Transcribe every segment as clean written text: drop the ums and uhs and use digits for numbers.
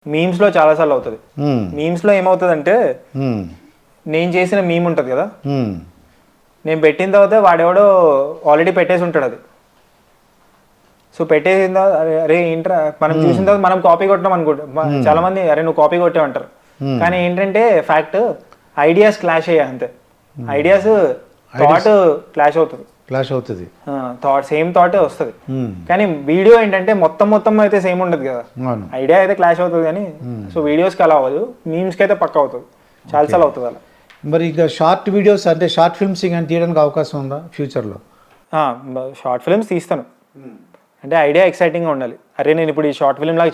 మీమ్స్లో చాలాసార్లు అవుతుంది. మీమ్స్లో ఏమవుతుందంటే నేను చేసిన మీమ్ ఉంటుంది కదా, నేను పెట్టిన తర్వాత వాడెవడో ఆల్రెడీ పెట్టేసి ఉంటాడు అది. సో పెట్టేసిన తర్వాత అరే ఏంట్రా మనం చూసిన తర్వాత మనం కాపీ కొట్టాం అనుకుంటాం. చాలా మంది అరే నువ్వు కాపీ కొట్టావు అంటారు. కానీ ఏంటంటే ఫ్యాక్ట్ ఐడియాస్ క్లాష్ అయ్యాయి అంతే. ఐడియాస్ థాట్ క్లాష్ అవుతుంది, థాట్ సేమ్ థాటే వస్తుంది. కానీ వీడియో ఏంటంటే మొత్తం అయితే సేమ్ ఉండదు కదా, ఐడియా అయితే క్లాష్ అవుతుంది. కానీ సో వీడియోస్కి అలా అవ్వదు, మీమ్స్కి అయితే పక్క అవుతుంది, చాలాసార్లు అవుతుంది అలా. మరి ఇక షార్ట్ వీడియోస్ అంటే షార్ట్ ఫిల్మ్స్ కానీ తీయడానికి అవకాశం ఉందా ఫ్యూచర్లో? షార్ట్ ఫిల్మ్స్ తీస్తాను. అంటే ఐడియా ఎక్సైటింగ్గా ఉండాలి. అరే నేను ఇప్పుడు ఈ షార్ట్ ఫిల్మ్ లాగా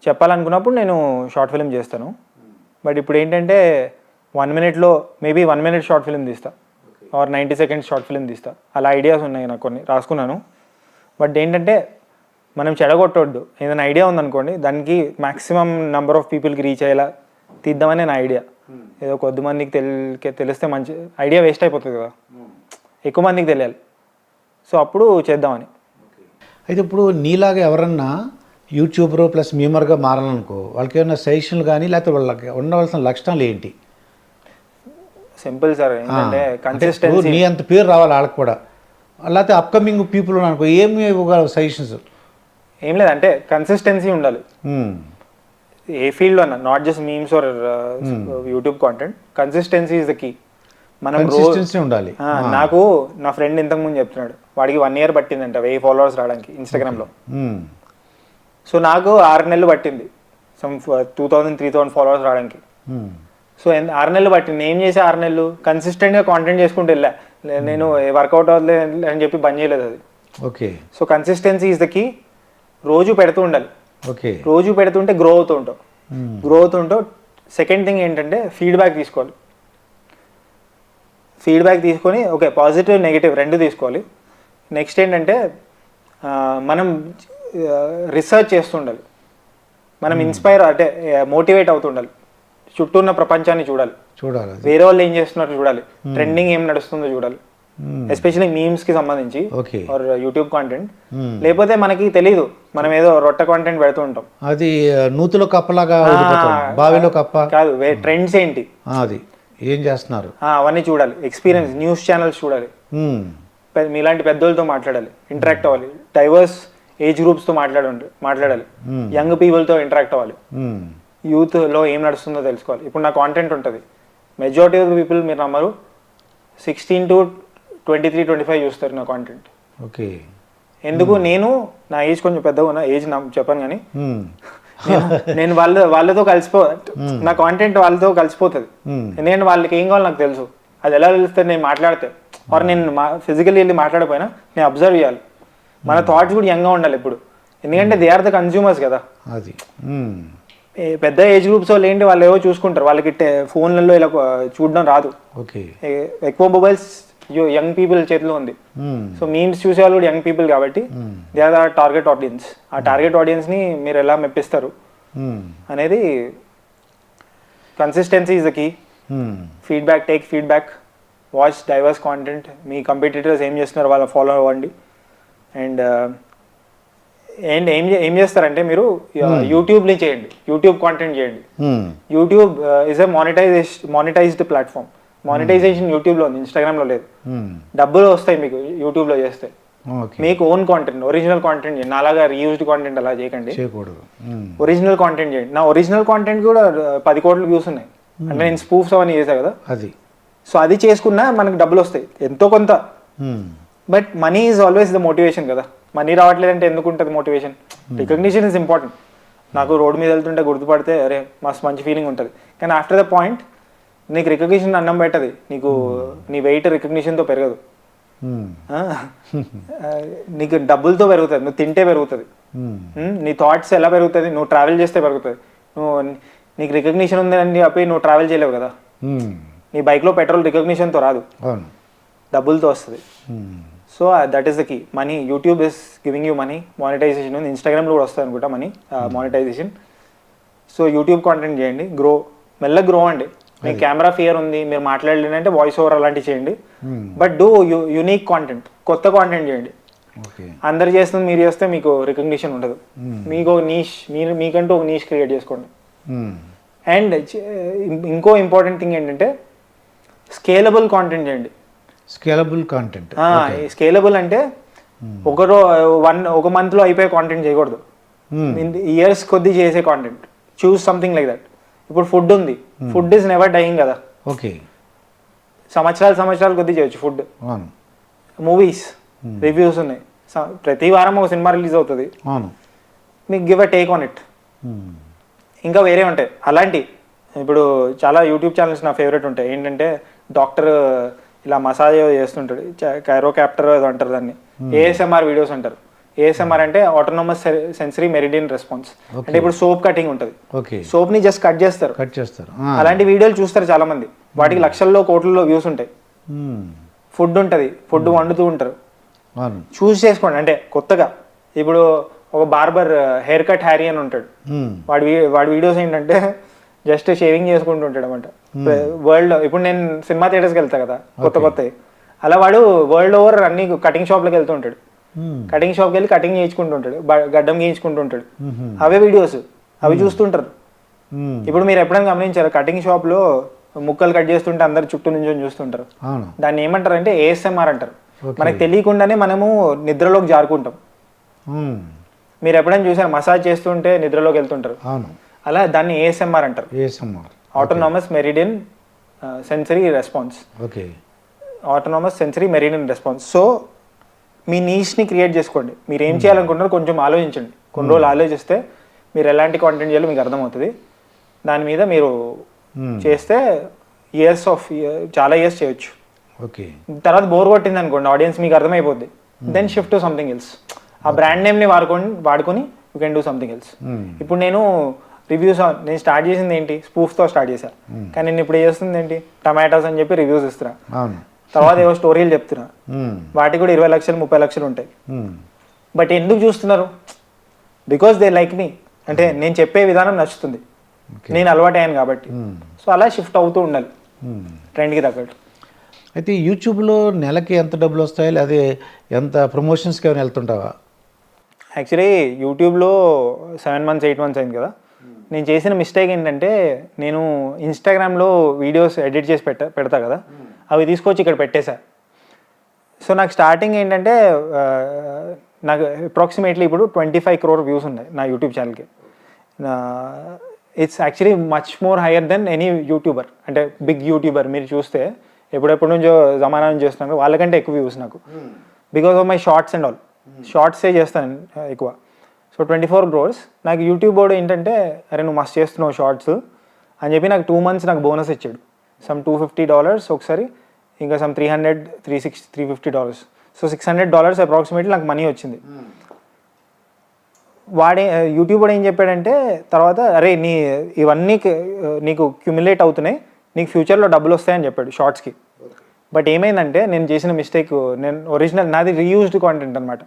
చెప్పాలనుకున్నప్పుడు నేను షార్ట్ ఫిల్మ్ చేస్తాను. బట్ ఇప్పుడు ఏంటంటే 1 minute maybe 1 minute short film తీస్తా, ఆర్ 90 seconds షార్ట్ ఫిల్మ్ తీస్తా. అలా ఐడియాస్ ఉన్నాయి నాకు, కొన్ని రాసుకున్నాను. బట్ ఏంటంటే మనం చెడగొట్టొద్దు. ఏదైనా ఐడియా ఉందనుకోండి, దానికి మ్యాక్సిమం నెంబర్ ఆఫ్ పీపుల్కి రీచ్ అయ్యేలా తీద్దామని నా ఐడియా. ఏదో కొద్ది మందికి తెలిస్తే మంచి ఐడియా వేస్ట్ అయిపోతుంది కదా, ఎక్కువ మందికి తెలియాలి. సో అప్పుడు చేద్దామని. అయితే ఇప్పుడు నీలాగా ఎవరన్నా యూట్యూబర్ ప్లస్ మీమర్గా మారాలనుకో, వాళ్ళకి ఏమైనా సజెషన్లు కానీ లేకపోతే వాళ్ళకి ఉండవలసిన లక్షణాలు ఏంటి? సింపుల్ సార్, ఏంటంటే కన్సిస్టెన్సీ. నీ అంత పేరు రావాలి వాళ్ళకి కూడా, లేకపోతే అప్కమింగ్ పీపుల్ అనుకో, ఏమి ఇవ్వగలవు సజెషన్స్? ఏం లేదంటే కన్సిస్టెన్సీ ఉండాలి ఏ ఫీల్డ్లో అన్నా, not just memes or YouTube content. Consistency is the key. మనం కన్సిస్టెన్సీ ఉండాలి. నాకు నా ఫ్రెండ్ ఇంతకుముందు చెప్తున్నాడు, వాడికి 1 year పట్టిందంట 1000 followers రావడానికి ఇన్స్టాగ్రామ్లో. సో నాకు 6 నెలలు పట్టింది, సమ్ 2000-3000 followers రావడానికి. సో 6 నెలలు పట్టింది. ఏం చేసే 6 నెలలు కన్సిస్టెంట్గా కాంటెంట్ చేసుకుంటూ వెళ్ళా. నేను వర్కౌట్ అవ్వలేదు అని చెప్పి బంద్ చేయలేదు అది. Okay. So consistency is the key. రోజు పెడుతూ ఉండాలి. ఓకే. రోజు పెడుతుంటే గ్రో అవుతుంటావు. సెకండ్ థింగ్ ఏంటంటే ఫీడ్బ్యాక్ తీసుకోవాలి. ఫీడ్బ్యాక్ తీసుకొని ఓకే, పాజిటివ్ నెగిటివ్ రెండు తీసుకోవాలి. నెక్స్ట్ ఏంటంటే మనం రీసెర్చ్ చేస్తుండాలి. మనం ఇన్స్పైర్ అంటే మోటివేట్ అవుతుండాలి. చుట్టూ ఉన్న ప్రపంచాన్ని చూడాలి, వేరే వాళ్ళు ఏం చేస్తున్నారు చూడాలి, ట్రెండింగ్ ఏం నడుస్తుందో చూడాలి. ఎస్పెషల్లీ మీమ్స్కి సంబంధించి ఆర్ యూట్యూబ్ కాంటెంట్. లేకపోతే మనకి తెలీదు, మనం ఏదో రొట్ట కాంటెంట్ పెడుతూ ఉంటాం. అది నూతులో కప్పలాగా, బావిలో కప్ప కాదు. ట్రెండ్స్ ఏంటి, అది ఏం చేస్తున్నారు అవన్నీ చూడాలి. ఎక్స్పీరియన్స్ న్యూస్ ఛానల్స్ చూడాలి. మీలాంటి పెద్దోళ్ళతో మాట్లాడాలి, ఇంటరాక్ట్ అవ్వాలి. డైవర్స్ ఏజ్ గ్రూప్స్తో మాట్లాడాలి. యంగ్ పీపుల్తో ఇంటరాక్ట్ అవ్వాలి. యూత్లో ఏం నడుస్తుందో తెలుసుకోవాలి. ఇప్పుడు నా కాంటెంట్ ఉంటుంది, మెజారిటీ ఆఫ్ పీపుల్ మీరు నమ్మరు 16 to 23-25 చూస్తారు నా కాంటెంట్. ఓకే. ఎందుకు? నేను నా ఏజ్ కొంచెం పెద్దగా ఉన్నా, ఏజ్ నాకు చెప్పాను, కానీ నేను వాళ్ళతో నా కాంటెంట్ వాళ్ళతో కలిసిపోతుంది. ఎందుకంటే వాళ్ళకి ఏం కావాలో నాకు తెలుసు. అది ఎలా తెలుస్తుంది? నేను మాట్లాడితే ఆర్ నేను ఫిజికల్లీ వెళ్ళి మాట్లాడకపోయినా నేను అబ్జర్వ్ చేయాలి. మన థాట్స్ కూడా యంగ్గా ఉండాలి ఇప్పుడు, ఎందుకంటే దే ఆర్ ద కన్స్యూమర్స్ కదా. అది పెద్ద ఏజ్ గ్రూప్స్ వాళ్ళు ఏంటి, వాళ్ళు ఏవో చూసుకుంటారు, వాళ్ళకి ఫోన్లలో ఇలా చూడడం రాదు. ఎక్కువ మొబైల్స్ యంగ్ పీపుల్ చేతిలో ఉంది. సో మీమ్స్ చూసే వాళ్ళు కూడా యంగ్ పీపుల్ కాబట్టి they are the target audience. ఆ టార్గెట్ ఆడియన్స్ని మీరు ఎలా మెప్పిస్తారు అనేది consistency is the key. Take feedback, watch diverse content. మీ కంపిటీటర్స్ ఏం చేస్తున్నారు వాళ్ళని ఫాలో అవ్వండి. అండ్ ఏం చేస్తారంటే మీరు యూట్యూబ్ని చేయండి, యూట్యూబ్ కాంటెంట్ చేయండి. YouTube is a monetized platform. Monetization యూట్యూబ్లో ఉంది, ఇన్స్టాగ్రామ్లో లేదు. డబ్బులు వస్తాయి మీకు యూట్యూబ్లో చేస్తే. మీకు ఓన్ కాంటెంట్, ఒరిజినల్ కాంటెంట్ చేయండి. నాలాగా రీయూజ్డ్ కాంటెంట్ అలా చేయకండి, ఒరిజినల్ కాంటెంట్ చేయండి. నా ఒరిజినల్ కాంటెంట్ కూడా 10 కోట్ల వ్యూస్ ఉన్నాయి. అంటే నేను స్పూఫ్స్ అవన్నీ చేశాను కదా, అది. సో అది చేసుకున్నా మనకు డబ్బులు వస్తాయి ఎంతో కొంత. But money is always the motivation కదా. మనీ రావట్లేదంటే ఎందుకు ఉంటుంది మోటివేషన్? Recognition is important. నాకు రోడ్డు మీద వెళ్తుంటే గుర్తుపడితే అరే మస్తు మంచి ఫీలింగ్ ఉంటుంది. కానీ ఆఫ్టర్ ద పాయింట్ నీకు రికగ్నిషన్ అన్నం పెట్టదు, నీకు నీ వెయిట్ రికగ్నిషన్తో పెరగదు, నీకు డబ్బులతో పెరుగుతుంది. నువ్వు తింటే పెరుగుతుంది, నీ థాట్స్ ఎలా పెరుగుతుంది, నువ్వు ట్రావెల్ చేస్తే పెరుగుతుంది. నీకు రికగ్నిషన్ ఉందని చెప్పి నువ్వు ట్రావెల్ చేయలేవు కదా. నీ బైక్లో పెట్రోల్ రికగ్నిషన్తో రాదు, డబ్బులతో వస్తుంది. So that is the key. Money, YouTube is giving you money. Monetization ఉంది, ఇన్స్టాగ్రామ్లో కూడా వస్తుంది అనుకుంటా money, monetization. So YouTube content చేయండి, మెల్లగా గ్రో అండి. మీకు కెమెరా ఫియర్ ఉంది, మీరు మాట్లాడలేనంటే వాయిస్ ఓవర్ అలాంటివి చేయండి. బట్ డూ యూనిక్ కాంటెంట్, కొత్త కాంటెంట్ చేయండి. ఓకే. అందరు చేస్తుంది మీరు చేస్తే మీకు రికగ్నిషన్ ఉండదు. మీకు ఒక నీష్, మీకంటూ ఒక నీష్ క్రియేట్ చేసుకోండి. అండ్ ఇంకో ఇంపార్టెంట్ థింగ్ ఏంటంటే స్కేలబుల్ కాంటెంట్ చేయండి. Scalable content. స్కేలబుల్ అంటే ఒక మంత్లో అయిపోయే కాంటెంట్ చేయకూడదు. ఇయర్స్ కొద్దీ చేసే content. Choose something like that. ఇప్పుడు ఫుడ్ ఉంది, ఫుడ్ ఈజ్ నెవర్ డైయింగ్ కదా. ఓకే. సంవత్సరాలు కొద్దీ చేయొచ్చు ఫుడ్. మూవీస్, రివ్యూస్ ఉన్నాయి, ప్రతి వారం ఒక సినిమా రిలీజ్ అవుతుంది. మీకు give a take on it. ఇంకా వేరే ఉంటాయి అలాంటి. ఇప్పుడు చాలా యూట్యూబ్ ఛానల్స్ నా ఫేవరెట్ ఉంటాయి. ఏంటంటే డాక్టర్ ఇలా మసాజ్ చేస్తుంటాడు, కైరోకాప్టర్ ఏదో అంటారు దాన్ని, ఏఎస్ఎంఆర్ వీడియోస్ అంటారు. ఏఎస్ఎంఆర్ అంటే ఆటోనమస్ సెన్సరీ మెరిడియన్ రెస్పాన్స్. అంటే ఇప్పుడు సోప్ కటింగ్ ఉంటుంది, సోప్ ని జస్ట్ కట్ చేస్తారు. అలాంటి వీడియోలు చూస్తారు చాలా మంది, వాటికి లక్షల్లో కోట్లలో వ్యూస్ ఉంటాయి. ఫుడ్ ఉంటుంది, ఫుడ్ వండుతూ ఉంటారు. చూస్ చేసుకోండి. అంటే కొత్తగా ఇప్పుడు ఒక బార్బర్ హెయిర్ కట్ హ్యారీ అని ఉంటాడు, వాడి వీడియోస్ ఏంటంటే జస్ట్ షేవింగ్ చేసుకుంటూ ఉంటాడు అనమాట. వరల్డ్ ఇప్పుడు నేను సినిమా థియేటర్స్కి వెళ్తా కదా కొత్తవి, అలా వాడు వరల్డ్ ఓవర్ అన్ని కటింగ్ షాప్లోకి వెళ్తూ ఉంటాడు. కటింగ్ షాప్కి వెళ్ళి కటింగ్ చేయించుకుంటూ ఉంటాడు, గడ్డం గీయించుకుంటూ ఉంటాడు. అవే వీడియోస్, అవి చూస్తుంటారు. ఇప్పుడు మీరు ఎప్పుడైనా గమనించారు, కటింగ్ షాప్లో ముక్కలు కట్ చేస్తుంటే అందరు చుట్టూ నుంచి చూస్తుంటారు. దాన్ని ఏమంటారు అంటే ఏఎస్ఎంఆర్ అంటారు. మనకు తెలియకుండానే మనము నిద్రలోకి జారుకుంటాం. మీరు ఎప్పుడైనా చూసారు మసాజ్ చేస్తుంటే నిద్రలోకి వెళ్తుంటారు, అలా దాన్ని ఏఎస్ఎంఆర్ అంటారు. Autonomous meridian sensory response. Autonomous sensory meridian response. So మీ నీష్ని క్రియేట్ చేసుకోండి. మీరు ఏం చేయాలనుకుంటున్నారో కొంచెం ఆలోచించండి. కొన్ని రోజులు ఆలోచిస్తే మీరు ఎలాంటి కాంటెంట్ చేయాలో మీకు అర్థమవుతుంది. దాని మీద మీరు చేస్తే చాలా ఇయర్స్ చేయొచ్చు. తర్వాత బోర్ కొట్టింది అనుకోండి ఆడియన్స్, మీకు అర్థమైపోద్ది. Then shift to something else. ఆ బ్రాండ్ నేమ్ని వాడుకొని you can do something else. ఇప్పుడు నేను రివ్యూస్ నేను స్టార్ట్ చేసింది ఏంటి, స్పూఫ్తో స్టార్ట్ చేశాను. కానీ నేను ఇప్పుడు చేస్తుంది ఏంటి, టమాటాస్ అని చెప్పి రివ్యూస్ ఇస్తున్నా. తర్వాత ఏవో స్టోరీలు చెప్తున్నా, వాటికి కూడా 20 లక్షలు 30 లక్షలు ఉంటాయి. బట్ ఎందుకు చూస్తున్నారు? బికాస్ దే లైక్ మీ. అంటే నేను చెప్పే విధానం నచ్చుతుంది, నేను అలవాటు అయ్యాను కాబట్టి. సో అలా షిఫ్ట్ అవుతూ ఉండాలి ట్రెండ్కి తగ్గట్టు. అయితే యూట్యూబ్లో నెలకి ఎంత డబ్బులు వస్తాయి, అదే ఎంత ప్రమోషన్స్కి ఏమైనా వెళ్తుంటావా? యాక్చువల్లీ యూట్యూబ్లో 7 months 8 months అయింది కదా. నేను చేసిన మిస్టేక్ ఏంటంటే, నేను ఇన్స్టాగ్రామ్లో వీడియోస్ ఎడిట్ చేసి పెడతా కదా, అవి తీసుకొచ్చి ఇక్కడ పెట్టేశా. సో నాకు స్టార్టింగ్ ఏంటంటే, నాకు అప్రాక్సిమేట్లీ ఇప్పుడు 25 crore వ్యూస్ ఉన్నాయి నా యూట్యూబ్ ఛానల్కి. It's actually much more higher than any YouTuber. అంటే బిగ్ యూట్యూబర్ మీరు చూస్తే ఎప్పుడెప్పటి నుంచో జమానా నుంచి చేస్తున్నాను, వాళ్ళకంటే ఎక్కువ వ్యూస్ నాకు. Because of my shorts and all. షార్ట్సే చేస్తాను ఎక్కువ. So 24 crores. నాకు యూట్యూబ్ బోర్డు ఏంటంటే, అరే నువ్వు మస్తు చేస్తున్నావు షార్ట్స్ అని చెప్పి నాకు 2 months నాకు బోనస్ ఇచ్చాడు. సమ్ $250 ఒకసారి, ఇంకా సమ్ $300, $360, $350. సో $600 అప్రాక్సిమేట్లీ నాకు మనీ వచ్చింది. యూట్యూబ్ వాడు ఏం చెప్పాడంటే తర్వాత, అరే ఇవన్నీ నీకు క్యుములేట్ అవుతున్నాయి, నీకు ఫ్యూచర్లో డబ్బులు వస్తాయని చెప్పాడు షార్ట్స్కి. బట్ ఏమైందంటే, నేను చేసిన మిస్టేక్, నేను ఒరిజినల్ నాది రీయూజ్డ్ కాంటెంట్ అనమాట.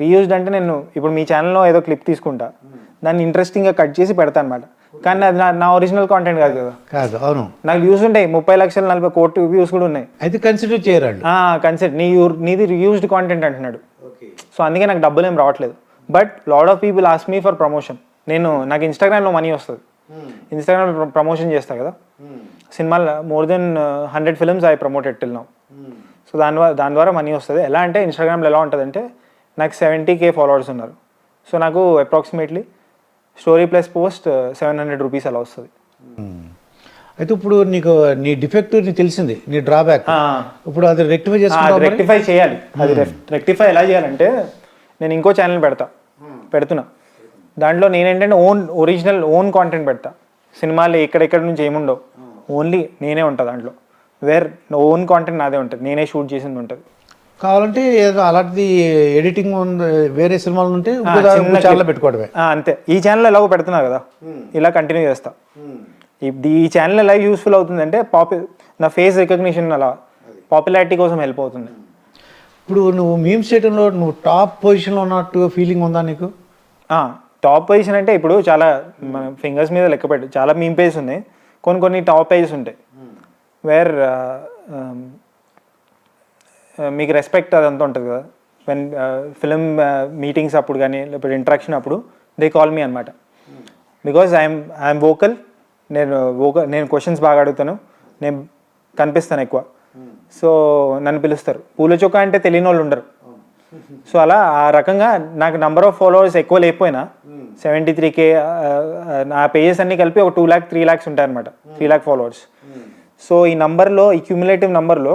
రీయూజ్డ్ అంటే నేను ఇప్పుడు మీ ఛానల్లో ఏదో క్లిప్ తీసుకుంటా, దాన్ని ఇంట్రెస్టింగ్గా కట్ చేసి పెడతా అనమాట. కానీ అది నా ఒరిజినల్ కాంటెంట్ కాదు కదా. కాదు, అవును. నాకు వ్యూస్ ఉంటాయి, 30 లక్షలు 40 కోట్ల వ్యూస్ కూడా ఉన్నాయి. అయితే కన్సిడర్ చేయరాడు. నీది రీయూజ్డ్ కాంటెంట్ అంటున్నాడు. సో అందుకే నాకు డబ్బులు ఏం రావట్లేదు. But lot of people ask me for promotion. నాకు ఇన్స్టాగ్రామ్లో మనీ వస్తుంది, ఇన్స్టాగ్రామ్లో ప్రమోషన్ చేస్తా కదా. సినిమాలో more than 100 films I promoted till now. So దాని ద్వారా మనీ వస్తుంది. ఎలా అంటే ఇన్స్టాగ్రామ్లో ఎలా ఉంటుంది అంటే, నాకు 70K ఫాలోవర్స్ ఉన్నారు. సో నాకు అప్రాక్సిమేట్లీ స్టోరీ ప్లస్ పోస్ట్ ₹700 అలా వస్తుంది. అయితే ఇప్పుడు నీకు నీ డిఫెక్ట్ నీకు తెలిసింది, నీ డ్రాబ్యాక్. ఇప్పుడు అది రెక్టిఫై చేయాలి. అది రెక్టిఫై ఎలా చేయాలంటే, నేను ఇంకో ఛానల్ పెడుతున్నా. దాంట్లో నేనేంటంటే ఒరిజినల్ ఓన్ కాంటెంట్ పెడతా. సినిమాలు ఎక్కడెక్కడ నుంచి ఏముండవు, ఓన్లీ నేనే ఉంటా దాంట్లో. ఓన్ కాంటెంట్ నాదే ఉంటుంది, నేనే షూట్ చేసింది ఉంటుంది. కావాలంటే ఏదో అలాంటిది ఎడిటింగ్ వేరే సినిమాలు ఉంటే ఛానల్ పెట్టుకోవడమే అంతే. ఈ ఛానల్ ఎలాగో పెడుతున్నా కదా, ఇలా కంటిన్యూ చేస్తా. ఈ ఛానల్ ఎలా యూస్ఫుల్ అవుతుందంటే, నా ఫేస్ రికగ్నిషన్ అలా పాపులారిటీ కోసం హెల్ప్ అవుతుంది. ఇప్పుడు నువ్వు మీమ్స్ చేయడంలో నువ్వు టాప్ పొజిషన్లో ఉన్నట్టు ఫీలింగ్ ఉందా నీకు? టాప్ పొజిషన్ అంటే ఇప్పుడు చాలా మన ఫింగర్స్ మీద లెక్క పెట్టు, చాలా మీమ్ పేజెస్ ఉన్నాయి. కొన్ని టాప్ పేజెస్ ఉంటాయి వేర్ మీకు రెస్పెక్ట్ అదంతా ఉంటుంది కదా. వెన్ ఫిలిం మీటింగ్స్ అప్పుడు కానీ లేకపోతే ఇంటరాక్షన్ అప్పుడు దే కాల్ మీ అనమాట. బికాజ్ ఐఎమ్ వోకల్, నేను క్వశ్చన్స్ బాగా అడుగుతాను, నేను కనిపిస్తాను ఎక్కువ. సో నన్ను పిలుస్తారు. పూల చొక్క అంటే తెలియని వాళ్ళు ఉండరు. సో అలా ఆ రకంగా నాకు నెంబర్ ఆఫ్ ఫాలోవర్స్ ఎక్కువ లేకపోయినా 73K నా పేజెస్ అన్నీ కలిపి ఒక 2 lakh 3 lakhs ఉంటాయి అనమాట. 3 lakh ఫాలోవర్స్. సో ఈ నంబర్లో, ఈ క్యూములేటివ్ నంబర్లో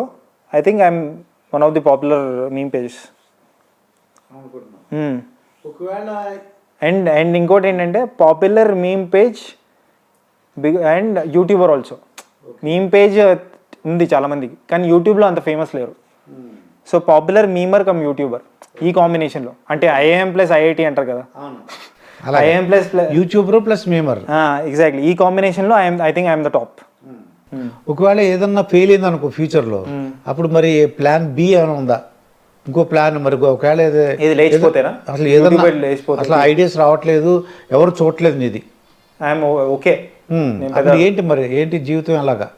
I think I'm one of the popular meme pages. And ఇంకోటి ఏంటంటే popular meme page and YouTuber also. Meme page ఉంది చాలామందికి, కానీ యూట్యూబ్లో అంత ఫేమస్ లేరు. So popular memer come YouTuber, ఈ కాంబినేషన్లో. అంటే IIM ప్లస్ IIT అంటారు కదా, IIM plus YouTuber plus memer. Exactly ఈ కాంబినేషన్లో I think I'm the top. ఒకవేళ ఏదన్నా ఫెయిల్ అయింది అనుకో ఫ్యూచర్లో, అప్పుడు మరి ప్లాన్ B ఏమైనా ఉందా? ఇంకో ప్లాన్ మరి ఒకవేళ ఇది లేచిపోతేనా, అసలు ఏదన్నా అసలు ఐడియాస్ రావట్లేదు, ఎవరు చూడట్లేదు నీది, ఐఎమ్ ఓకే, అప్పుడు ఏంటి మరి ఏంటి జీవితం ఎలాగా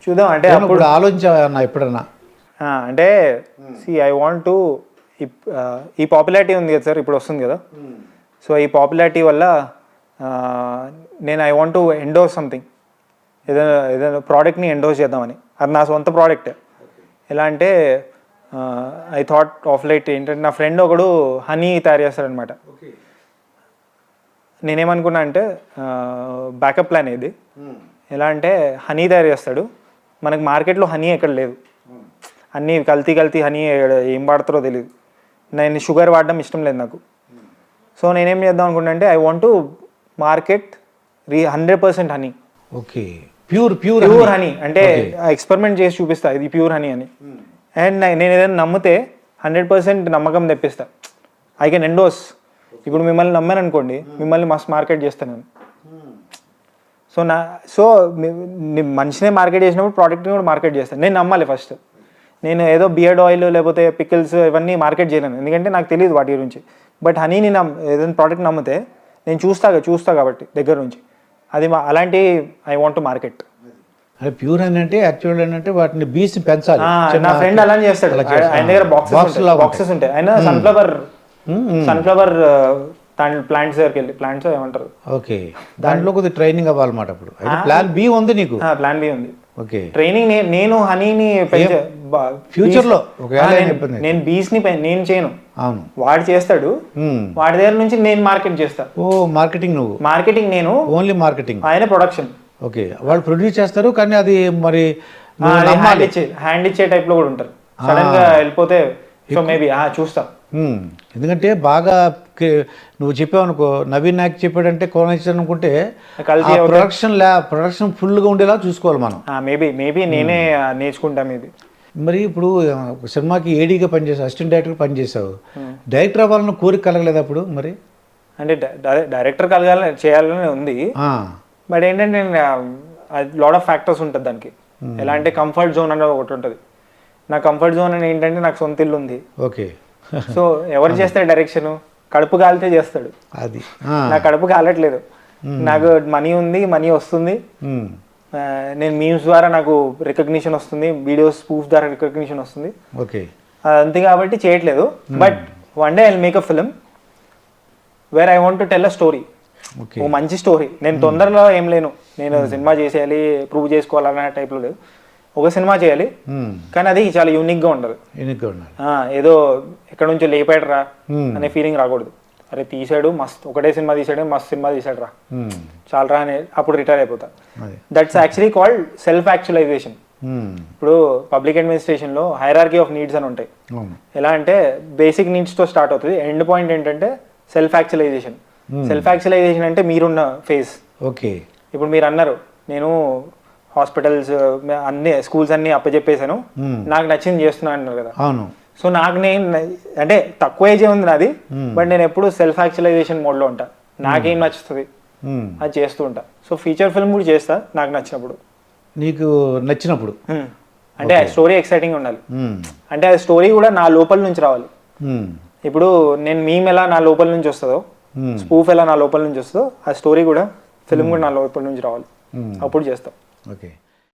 చూద్దాం అంటే అప్పుడు ఆలోచించావన్నా ఎప్పుడన్నా? అంటే ఐ వాంట్ టు ఈ పాపులారిటీ ఉంది కదా సార్, ఇప్పుడు వస్తుంది కదా. సో ఈ పాపులారిటీ వల్ల నేను I want to endorse something, ఏదైనా ప్రోడక్ట్ని ఎండోర్స్ చేద్దామని. అది నా సొంత ప్రోడక్ట్. ఎలా అంటే ఐ థాట్ ఆఫ్ లైట్ ఏంటంటే, నా ఫ్రెండ్ ఒకడు హనీ తయారు చేస్తాడనమాట. నేనేమనుకున్నా అంటే బ్యాకప్ ప్లాన్ ఇది. ఎలా అంటే హనీ తయారు చేస్తాడు, మనకి మార్కెట్లో హనీ ఎక్కడ లేదు, అన్నీ కల్తీ హనీ ఏం వాడతారో తెలియదు. నేను షుగర్ వాడడం ఇష్టం లేదు నాకు. సో నేనేం చేద్దాం అనుకుంటా అంటే I want to market 100% honey. Okay, pure honey అంటే ఎక్స్పెరిమెంట్ చేసి చూపిస్తా ఇది ప్యూర్ హనీ అని. అండ్ నేను ఏదైనా నమ్మితే 100% నమ్మకం తెప్పిస్తా. I can ఎండోస్. ఇప్పుడు మిమ్మల్ని నమ్మాను అనుకోండి, మిమ్మల్ని మస్తు మార్కెట్ చేస్తాను నేను. సో మనిషినే మార్కెట్ చేసినప్పుడు ప్రోడక్ట్ని కూడా మార్కెట్ చేస్తాను. నేను నమ్మాలి ఫస్ట్. నేను ఏదో బియర్డ్ ఆయిల్ లేకపోతే పికిల్స్ ఇవన్నీ మార్కెట్ చేయలేను, ఎందుకంటే నాకు తెలియదు వాటి గురించి. బట్ హనీని ఏదైనా ప్రోడక్ట్ నమ్మితే నేను చూస్తా కాబట్టి దగ్గర నుంచి, అది అలాంటి ఐ వాంట్ టు మార్కెట్. అంటే ప్యూర్ అని అంటే యాక్చువల్ ఏంటంటే వాటిని బీస్ పెంచాలి. నా ఫ్రెండ్ అలానే చేస్తాడు. ఆయన దగ్గర బాక్సెస్ ఉంటాయి. ఆయన సన్ఫ్లవర్ ప్లాంట్స్ దగ్గరికి వెళ్ళి, ప్లాంట్స్ ఏమంటారు, ఓకే, దాంట్లో కొద్దిగా ట్రైనింగ్ అవ్వాలన్నమాట. ఇప్పుడు ప్లాన్ B ఉంది నీకు? ప్లాన్ B ఉంది. ఓకే, ట్రైనింగ్ నేను హనీని ఫ్యూచర్ లో నేను బీస్ ని నేను చేయను, అవును వాడు చేస్తాడు. వాడి దగ్గర నుంచి నేను మార్కెట్ చేస్తా. ఓ మార్కెటింగ్ నువ్వు? మార్కెటింగ్ నేను, ఓన్లీ మార్కెటింగ్. ఆయన ప్రొడక్షన్. ఓకే, వాళ్ళు ప్రొడ్యూస్ చేస్తారు, కానీ అది మరి హ్యాండ్ ఇచ్చే టైప్ లో కూడా ఉంటారు. సడన్ గా వెళ్ళిపోతే సో మేబీ చూస్తా. ఎందుకంటే బాగా నువ్వు చెప్పావు అనుకో, నవీన్ నాయక్ చెప్పాడంటే కోనేశ్వర్ అనుకుంటే ప్రొడక్షన్ ఫుల్గా ఉండేలా చూసుకోవాలి మనం. మేబీ నేనే నేర్చుకుంటా మేబీ. మరి ఇప్పుడు సినిమాకి ఏడీగా పనిచేసావు, అసిస్టెంట్ డైరెక్టర్ పనిచేసావు, డైరెక్టర్ అవ్వాలని కోరిక కలగలేదు అప్పుడు? మరి అంటే డైరెక్టర్ చేయాలని ఉంది, బట్ ఏంటంటే లాట్ ఆఫ్ ఫ్యాక్టర్స్ ఉంటుంది దానికి. ఎలా అంటే కంఫర్ట్ జోన్ అనేది ఒకటి ఉంటుంది. నా కంఫర్ట్ జోన్ అని ఏంటంటే నాకు సొంత ఇల్లు ఉంది. ఓకే, సో ఎవరు చేస్తాడు డైరెక్షన్? కడుపు కాలితే చేస్తాడు. అది నా కడుపు కాలట్లేదు, నాకు మనీ ఉంది, మనీ వస్తుంది. నేను మీమ్స్ ద్వారా నాకు రికగ్నిషన్ వస్తుంది, వీడియోస్ స్పూఫ్ ద్వారా రికగ్నిషన్ వస్తుంది. ఓకే, అంతే కాబట్టి చేయట్లేదు. But one day I will make a film where I want to tell a story. ఓ మంచి స్టోరీ. నేను తొందరలో ఏం లేను, నేను సినిమా చేసేయాలి, ప్రూవ్ చేసుకోవాలన్న టైప్లో లేదు. ఒక సినిమా చేయాలి, కానీ అది చాలా యూనిక్గా ఉండాలి. ఏదో ఎక్కడ నుంచో లేపాడరా అనే ఫీలింగ్ రాకూడదు. అరే తీసాడు మస్త్, ఒకటే సినిమా తీసాడు, మస్త్ సినిమా తీసాడు రా, చాలరా అని అప్పుడు రిటైర్ అయిపోతా. That's actually called self actualisation. ఇప్పుడు పబ్లిక్ అడ్మినిస్ట్రేషన్లో హైరార్కీ ఆఫ్ నీడ్స్ అని ఉంటాయి. ఎలా అంటే బేసిక్ నీడ్స్తో స్టార్ట్ అవుతుంది, ఎండ్ పాయింట్ ఏంటంటే సెల్ఫ్ యాక్చువలైజేషన్. సెల్ఫ్ యాక్చువలైజేషన్ అంటే మీరున్న ఫేజ్. ఓకే, ఇప్పుడు మీరు అన్నారు నేను హాస్పిటల్స్ అన్ని స్కూల్స్ అన్ని అప్పచెప్పేశాను, నాకు నచ్చింది చేస్తున్నాను అన్నారు కదా. అవును. సో నాకు నేను అంటే తక్కువ ఏజే ఉంది నాది, బట్ నేను ఎప్పుడు సెల్ఫ్ యాక్చువలైజేషన్ మోడ్లో ఉంటా. నాకేం నచ్చుతుంది అది చేస్తూ ఉంటా. సో ఫీచర్ ఫిల్మ్ కూడా చేస్తా నాకు నచ్చినప్పుడు, నీకు నచ్చినప్పుడు. అంటే ఆ స్టోరీ ఎక్సైటింగ్ ఉండాలి, అంటే ఆ స్టోరీ కూడా నా లోపల నుంచి రావాలి. ఇప్పుడు నేను మీమ్ ఎలా నా లోపల నుంచి వస్తుందో, స్పూఫ్ ఎలా నా లోపల నుంచి వస్తుందో, ఆ స్టోరీ కూడా ఫిల్మ్ కూడా నా లోపల నుంచి రావాలి, అప్పుడు చేస్తాం. ఓకే.